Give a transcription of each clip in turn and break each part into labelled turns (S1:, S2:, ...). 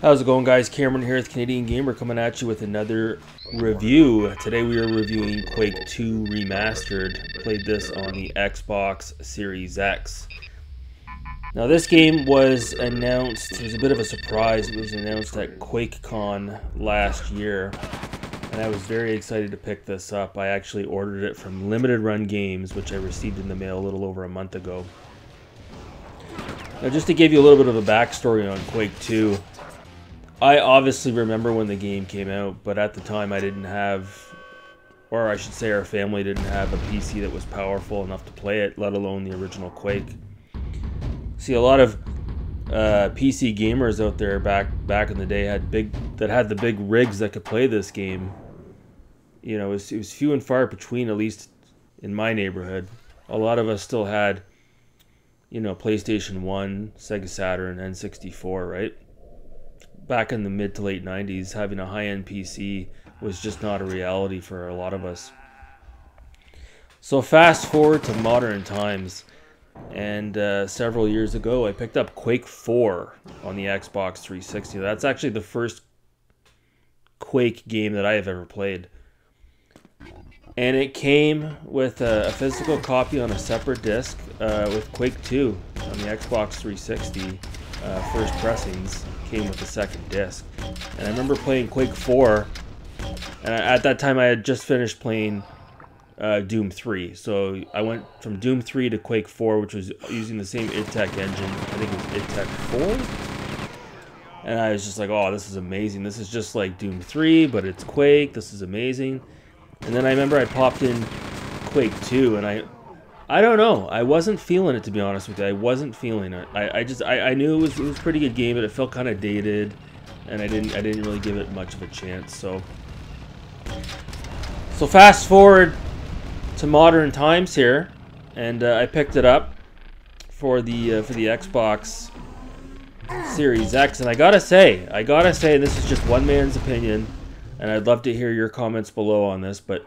S1: How's it going, guys? Cameron here with Canadian Gamer coming at you with another review. Today we are reviewing Quake 2 Remastered. Played this on the Xbox Series X. Now this game was announced, it was a bit of a surprise. It was announced at QuakeCon last year, and I was very excited to pick this up. I actually ordered it from Limited Run Games, which I received in the mail a little over a month ago. Now just to give you a little bit of a backstory on Quake 2, I obviously remember when the game came out, but at the time I didn't have, or I should say our family didn't have a PC that was powerful enough to play it, let alone the original Quake. See, a lot of PC gamers out there back in the day had the big rigs that could play this game. You know, it was few and far between, at least in my neighborhood. A lot of us still had, you know, PlayStation 1, Sega Saturn, N64, right? Back in the mid to late 90s, having a high-end PC was just not a reality for a lot of us. So fast forward to modern times, and several years ago I picked up Quake 4 on the Xbox 360. That's actually the first Quake game that I have ever played. And it came with a physical copy on a separate disc with Quake 2 on the Xbox 360. First pressings came with the second disc, and I remember playing Quake 4, and at that time I had just finished playing Doom 3, so I went from Doom 3 to Quake 4, which was using the same id-Tech engine. I think it was id-Tech 4, and I was just like, oh, this is amazing. This is just like Doom 3, but it's Quake. This is amazing. And then I remember I popped in Quake 2, and I don't know. I wasn't feeling it, to be honest with you. I wasn't feeling it. I knew it was a pretty good game, but it felt kind of dated, and I didn't really give it much of a chance. So fast forward to modern times here, and I picked it up for the Xbox Series X, and I gotta say, and this is just one man's opinion, and I'd love to hear your comments below on this, but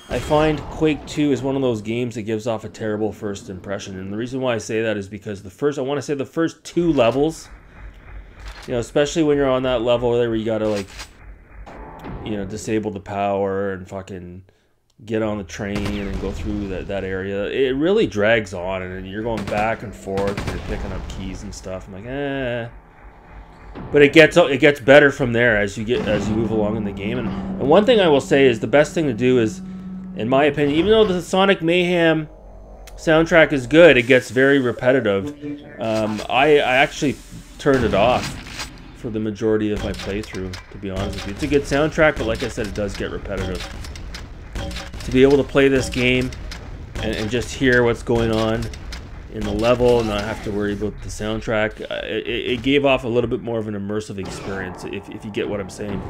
S1: I find Quake 2 is one of those games that gives off a terrible first impression. And the reason why I say that is because the first two levels, you know, especially when you're on that level where you gotta, like, you know, disable the power and fucking get on the train and go through that area, it really drags on, and you're going back and forth and you're picking up keys and stuff. I'm like, eh. But it gets better from there as you move along in the game. And one thing I will say is the best thing to do is, in my opinion, even though the Sonic Mayhem soundtrack is good, it gets very repetitive. I actually turned it off for the majority of my playthrough, to be honest with you. It's a good soundtrack, but like I said, it does get repetitive. To be able to play this game and just hear what's going on in the level and not have to worry about the soundtrack, it gave off a little bit more of an immersive experience, if you get what I'm saying.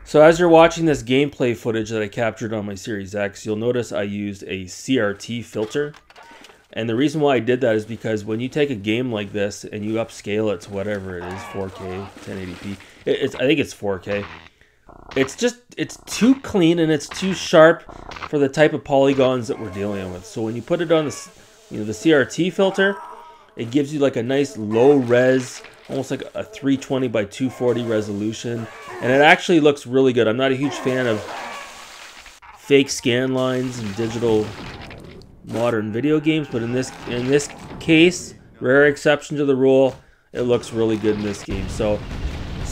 S1: So as you're watching this gameplay footage that I captured on my Series X, you'll notice I used a CRT filter. And the reason why I did that is because when you take a game like this and you upscale it to whatever it is, 4K, 1080p, I think it's 4K, it's too clean and it's too sharp for the type of polygons that we're dealing with. So when you put it on the CRT filter, it gives you like a nice low res, almost like a 320 by 240 resolution, and it actually looks really good. I'm not a huge fan of fake scan lines and digital modern video games, but in this case, rare exception to the rule, it looks really good in this game. So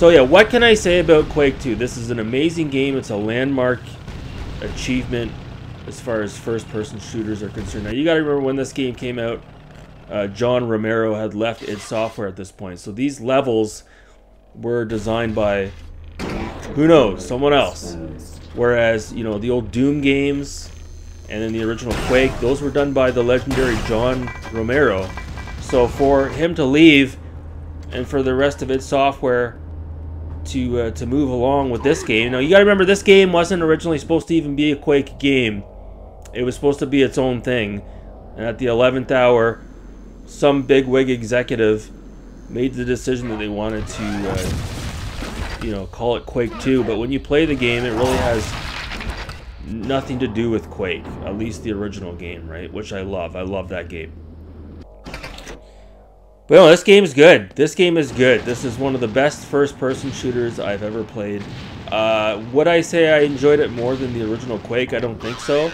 S1: yeah, what can I say about Quake 2? This is an amazing game. It's a landmark achievement as far as first-person shooters are concerned. Now, you got to remember when this game came out, John Romero had left id Software at this point. So these levels were designed by, who knows, someone else. Whereas, you know, the old Doom games and then the original Quake, those were done by the legendary John Romero. So for him to leave and for the rest of id Software to move along with this game. Now, you got to remember, this game wasn't originally supposed to even be a Quake game. It was supposed to be its own thing. And at the 11th hour, some bigwig executive made the decision that they wanted to, you know, call it Quake 2. But when you play the game, it really has nothing to do with Quake. At least the original game, right? Which I love. I love that game. But no, this game is good. This game is good. This is one of the best first-person shooters I've ever played. Would I say I enjoyed it more than the original Quake? I don't think so.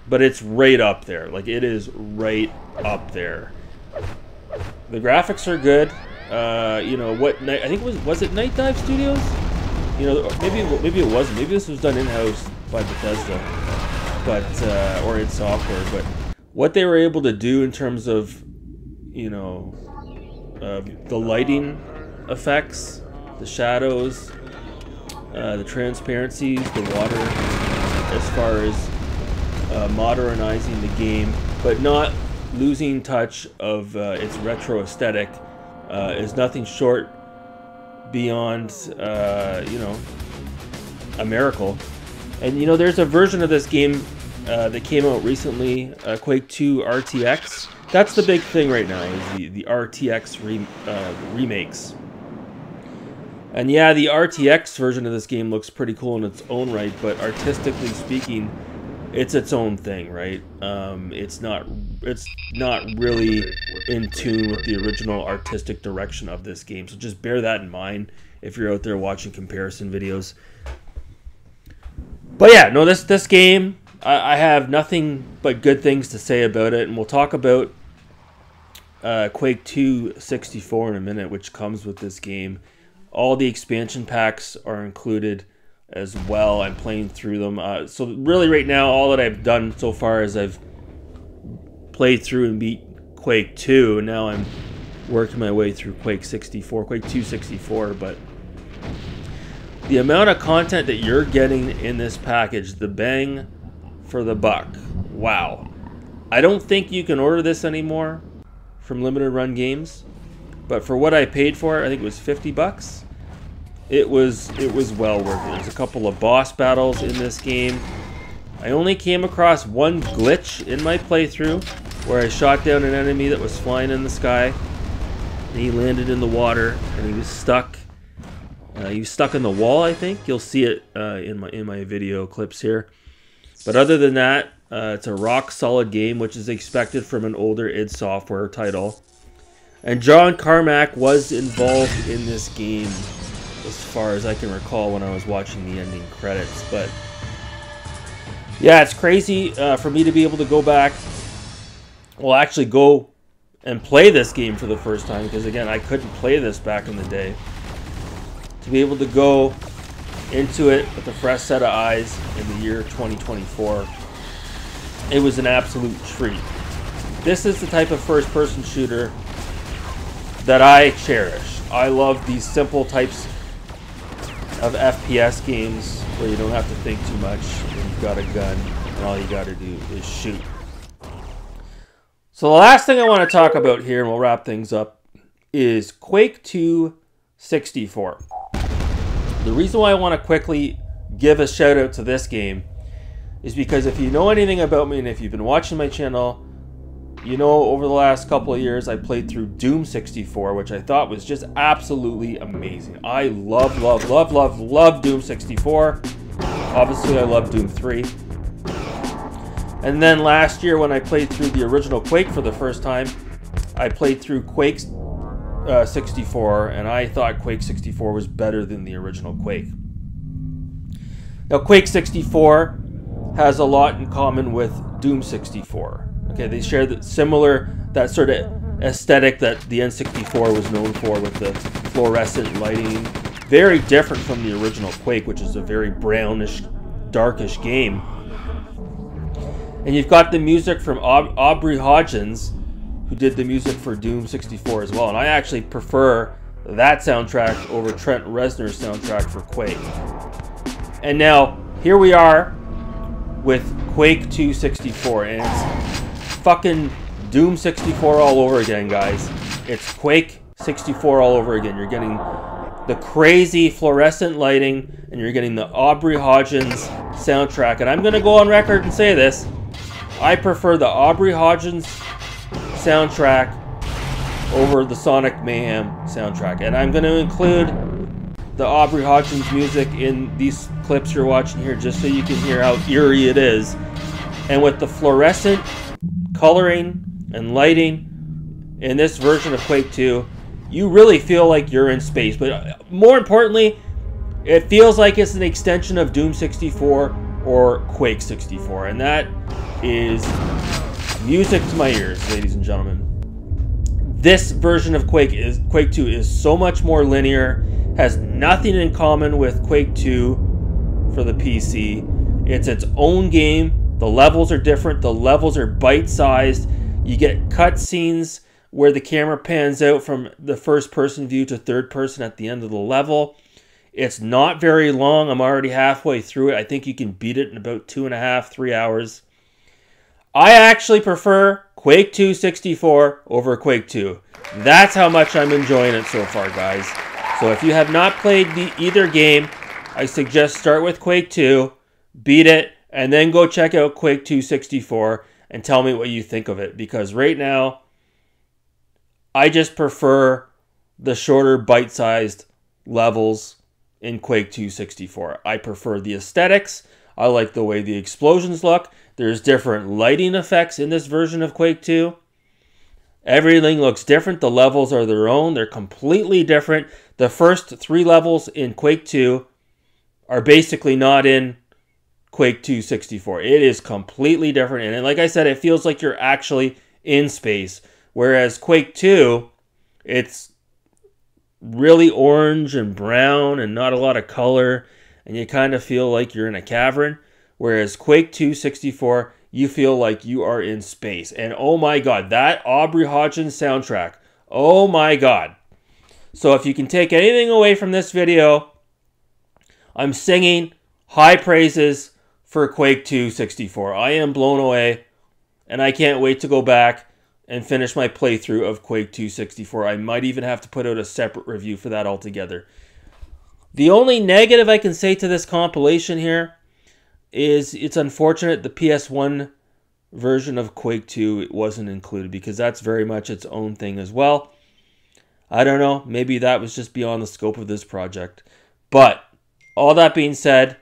S1: But it's right up there. Like, it is right up there. The graphics are good. You know, what night? I think was it Night Dive Studios? You know, maybe it wasn't. Maybe this was done in-house by Bethesda, but or id Software. But what they were able to do in terms of, you know, the lighting effects, the shadows, the transparencies, the water, as far as modernizing the game, but not losing touch of its retro aesthetic, is nothing short beyond, you know, a miracle. And, you know, there's a version of this game that came out recently, Quake 2 RTX. That's the big thing right now, is the RTX remakes. And yeah, the RTX version of this game looks pretty cool in its own right, but artistically speaking, it's its own thing, right? It's not really in tune with the original artistic direction of this game. So just bear that in mind if you're out there watching comparison videos. But yeah, no, this game, I have nothing but good things to say about it, and we'll talk about Quake 2 64 in a minute, which comes with this game. All the expansion packs are included as well. I'm playing through them. So really right now, all that I've done so far is I've played through and beat Quake 2, and now I'm working my way through Quake 64, Quake 2 64, but the amount of content that you're getting in this package, the bang for the buck, wow. I don't think you can order this anymore from Limited Run Games, but for what I paid for it, I think it was 50 bucks. It was well worth it. There's a couple of boss battles in this game. I only came across one glitch in my playthrough where I shot down an enemy that was flying in the sky, and he landed in the water, and he was stuck. He was stuck in the wall, I think. You'll see it in my video clips here. But other than that, it's a rock-solid game, which is expected from an older id Software title. And John Carmack was involved in this game, as far as I can recall when I was watching the ending credits. But yeah, it's crazy for me to be able to go back, well, actually go and play this game for the first time, because again, I couldn't play this back in the day. To be able to go into it with a fresh set of eyes in the year 2024, it was an absolute treat. This is the type of first-person shooter that I cherish. I love these simple types of FPS games where you don't have to think too much, and you've got a gun, and all you got to do is shoot. So the last thing I want to talk about here, and we'll wrap things up, is Quake 2 64. The reason why I want to quickly give a shout out to this game is because if you know anything about me, and if you've been watching my channel, you know over the last couple of years I played through Doom 64, which I thought was just absolutely amazing. I love Doom 64. Obviously I love Doom 3. And then last year when I played through the original Quake for the first time, I played through Quake 64, and I thought Quake 64 was better than the original Quake. Now Quake 64 has a lot in common with Doom 64. Okay, they share that sort of aesthetic that the N64 was known for, with the fluorescent lighting. Very different from the original Quake, which is a very brownish, darkish game. And you've got the music from Aubrey Hodgins, who did the music for Doom 64 as well. And I actually prefer that soundtrack over Trent Reznor's soundtrack for Quake. And now, here we are with Quake 2 64, and it's fucking Doom 64 all over again, guys. It's Quake 64 all over again. You're getting the crazy fluorescent lighting, and you're getting the Aubrey Hodgins soundtrack. And I'm going to go on record and say this. I prefer the Aubrey Hodgins soundtrack over the Sonic Mayhem soundtrack. And I'm going to include the Aubrey Hodgins music in these clips you're watching here, just so you can hear how eerie it is. And with the fluorescent coloring and lighting, in this version of Quake 2, you really feel like you're in space. But more importantly, it feels like it's an extension of Doom 64 or Quake 64. And that is music to my ears, ladies and gentlemen. This version of Quake 2 is so much more linear, has nothing in common with Quake 2 for the PC. It's its own game. The levels are different. The levels are bite-sized. You get cutscenes where the camera pans out from the first-person view to third-person at the end of the level. It's not very long. I'm already halfway through it. I think you can beat it in about 2.5, 3 hours. I actually prefer Quake 2 64 over Quake 2. That's how much I'm enjoying it so far, guys. So if you have not played either game, I suggest start with Quake 2, beat it, and then go check out Quake 2 64 and tell me what you think of it. Because right now, I just prefer the shorter bite-sized levels in Quake 2 64. I prefer the aesthetics. I like the way the explosions look. There's different lighting effects in this version of Quake 2. Everything looks different. The levels are their own. They're completely different. The first 3 levels in Quake 2 are basically not in Quake 2 64. It is completely different. And like I said, it feels like you're actually in space. Whereas Quake 2, it's really orange and brown and not a lot of color. And you kind of feel like you're in a cavern. Whereas Quake 2 64, you feel like you are in space. And oh my god, that Aubrey Hodgins soundtrack. Oh my god. So if you can take anything away from this video, I'm singing high praises for Quake 2 64. I am blown away, and I can't wait to go back and finish my playthrough of Quake 2 64. I might even have to put out a separate review for that altogether. The only negative I can say to this compilation here is it's unfortunate the PS1 version of Quake 2 wasn't included, because that's very much its own thing as well. I don't know, maybe that was just beyond the scope of this project. But all that being said,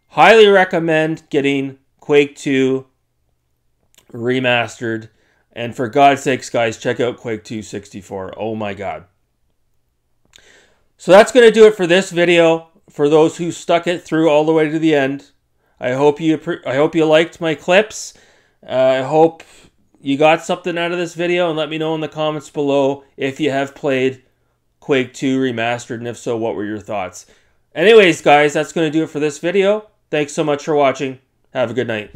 S1: highly recommend getting Quake 2 Remastered. And for God's sakes, guys, check out Quake 2 64. Oh my god. So that's going to do it for this video. For those who stuck it through all the way to the end, I hope you liked my clips. I hope you got something out of this video, and let me know in the comments below if you have played Quake 2 Remastered, and if so, what were your thoughts? Anyways, guys, that's going to do it for this video. Thanks so much for watching. Have a good night.